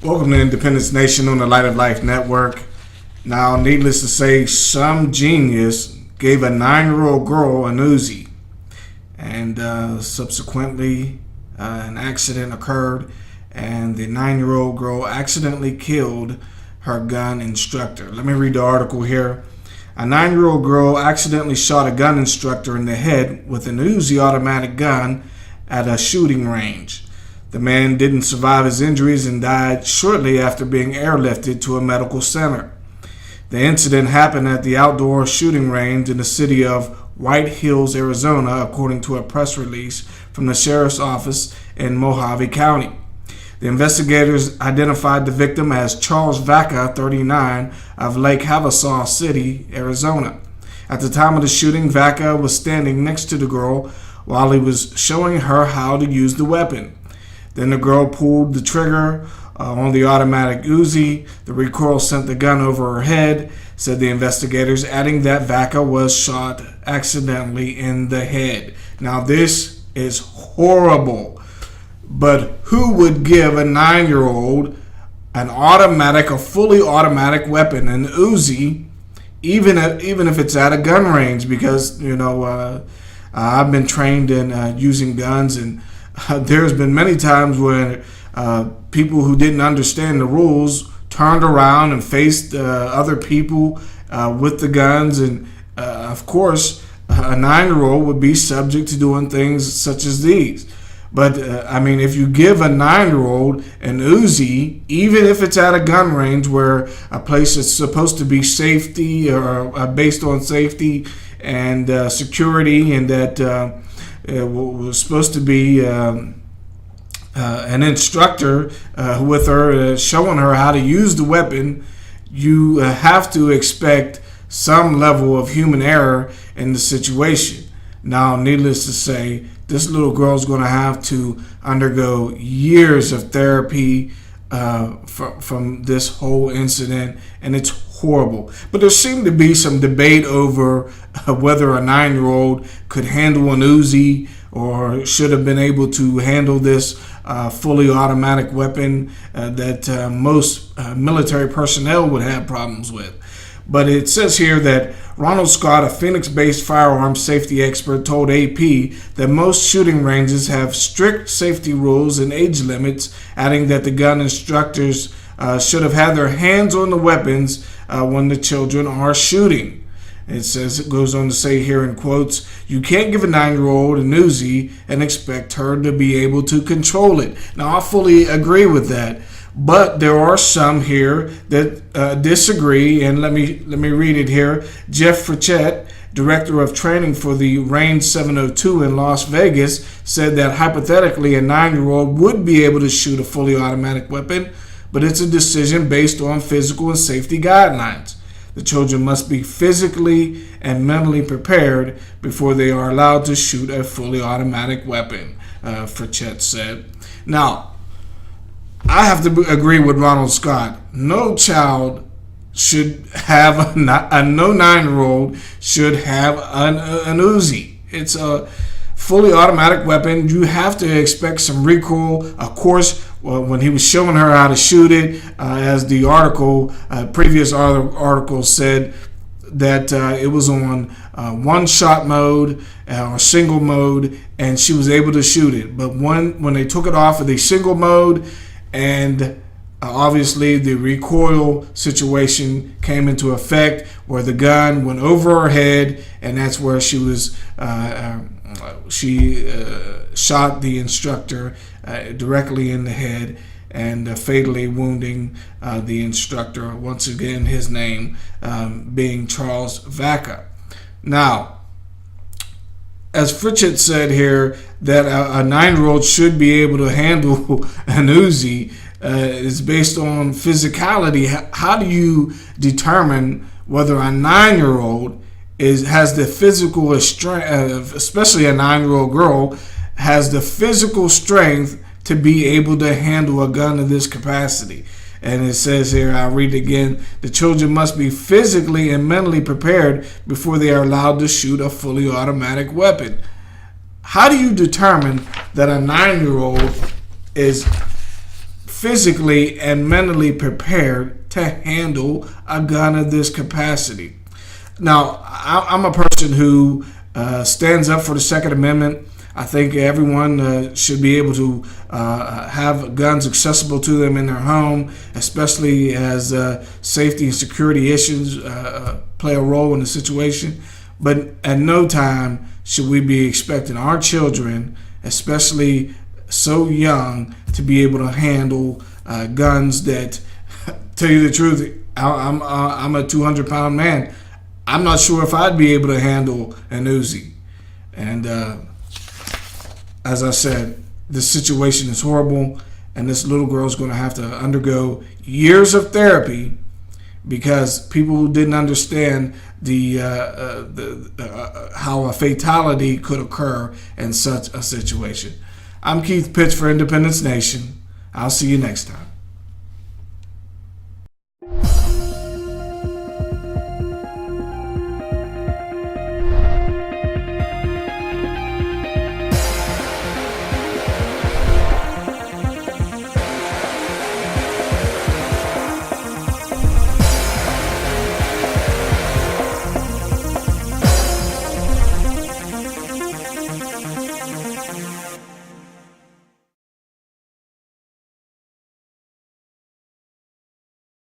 Welcome to Independence Nation on the Light of Life Network. Now, needless to say, some genius gave a 9-year-old girl an Uzi, and subsequently an accident occurred, and the 9-year-old girl accidentally killed her gun instructor. Let me read the article here. A 9-year-old girl accidentally shot a gun instructor in the head with an Uzi automatic gun at a shooting range. The man didn't survive his injuries and died shortly after being airlifted to a medical center. The incident happened at the outdoor shooting range in the city of White Hills, Arizona, according to a press release from the sheriff's office in Mojave County. The investigators identified the victim as Charles Vaca, 39, of Lake Havasu City, Arizona. At the time of the shooting, Vaca was standing next to the girl while he was showing her how to use the weapon. Then the girl pulled the trigger on the automatic Uzi. The recoil sent the gun over her head, said the investigators, adding that Vaca was shot accidentally in the head. Now, this is horrible. But who would give a 9-year-old a fully automatic weapon, an Uzi, even if it's at a gun range? Because, I've been trained in using guns, and there's been many times when people who didn't understand the rules turned around and faced other people with the guns. And, of course, a 9-year-old would be subject to doing things such as these. But, if you give a 9-year-old an Uzi, even if it's at a gun range where a place is supposed to be safety or based on safety and security, and that was supposed to be an instructor with her, showing her how to use the weapon, you have to expect some level of human error in the situation. Now, needless to say, this little girl is going to have to undergo years of therapy from this whole incident, and it's horrible. But there seemed to be some debate over whether a 9-year-old could handle an Uzi or should have been able to handle this fully automatic weapon that most military personnel would have problems with. But it says here that Ronald Scott, a Phoenix-based firearms safety expert, told AP that most shooting ranges have strict safety rules and age limits, adding that the gun instructors should have had their hands on the weapons when the children are shooting. It goes on to say here in quotes, "You can't give a 9-year-old an Uzi and expect her to be able to control it." Now, I fully agree with that. But there are some here that disagree, and let me read it here. Jeff Frechette, director of training for the Range 702 in Las Vegas, said that hypothetically a 9-year-old would be able to shoot a fully automatic weapon, but it's a decision based on physical and safety guidelines. The children must be physically and mentally prepared before they are allowed to shoot a fully automatic weapon, Frechette said. Now, I have to agree with Ronald Scott. No child should have, no 9-year-old should have an Uzi. It's a fully automatic weapon. You have to expect some recoil. Of course, when he was showing her how to shoot it, as the previous article said, that it was on one-shot mode or single mode, and she was able to shoot it. But when they took it off of the single mode, and obviously the recoil situation came into effect where the gun went over her head, and that's where she shot the instructor directly in the head and fatally wounding the instructor. Once again, his name being Charles Vaca. Now, as Frechette said here, that a 9-year-old should be able to handle an Uzi is based on physicality. How do you determine whether a 9-year-old has the physical strength, especially a 9-year-old girl, has the physical strength to be able to handle a gun of this capacity? And it says here, I'll read it again, the children must be physically and mentally prepared before they are allowed to shoot a fully automatic weapon. How do you determine that a 9-year-old is physically and mentally prepared to handle a gun of this capacity? Now, I'm a person who stands up for the Second Amendment. I think everyone should be able to have guns accessible to them in their home, especially as safety and security issues play a role in the situation. But at no time should we be expecting our children, especially so young, to be able to handle guns that, tell you the truth, I'm a 200-pound man. I'm not sure if I'd be able to handle an Uzi. And as I said, this situation is horrible, and this little girl is going to have to undergo years of therapy because people didn't understand how a fatality could occur in such a situation. I'm Keith Pitch for Independence Nation. I'll see you next time.